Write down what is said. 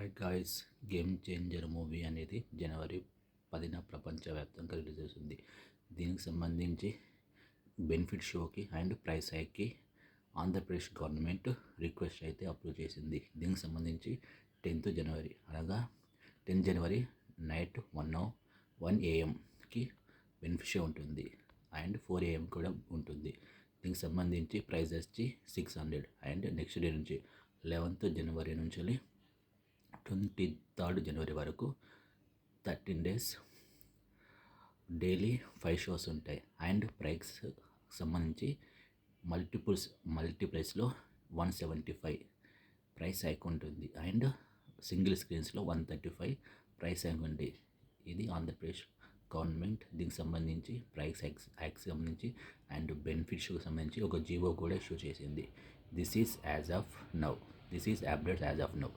Hi guys, game changer movie అనేది జనవరి 10న ప్రపంచవ్యాప్తంగా release అవుతుంది. దీనికి సంబంధించి బెనిఫిట్ షోకి అండ్ ప్రైస్ హైక్కి ఆంధ్రప్రదేశ్ గవర్నమెంట్ రిక్వెస్ట్ అయితే అప్రూవ్ చేసింది. దీనికి సంబంధించి 10th జనవరి అనగా 10th జనవరి నైట్ 1 AM బెనిఫిట్ షో ఉంటుంది అండ్ 4 AM కూడా ఉంటుంది. దీనికి సంబంధించి ప్రైస్ వచ్చి 600 అండ్ నెక్స్ట్ డే నుంచి 11th జనవరి నుంచి 23rd జనవరి వరకు 13 days డైలీ 5 షోస్ ఉంటాయి. అండ్ ప్రైస్ సంబంధించి మల్టీప్లెక్స్లో 175 ప్రైస్ హైక్ ఉంటుంది అండ్ సింగిల్ స్క్రీన్స్లో 135 ప్రైస్ హైక్ ఉంది. ఇది ఆంధ్రప్రదేశ్ గవర్నమెంట్ దీనికి సంబంధించి ప్రైస్ హైక్ సంబంధించి అండ్ బెనిఫిట్ షోకి సంబంధించి ఒక జీవో కూడా ఇష్యూ చేసింది. This is updates as of now.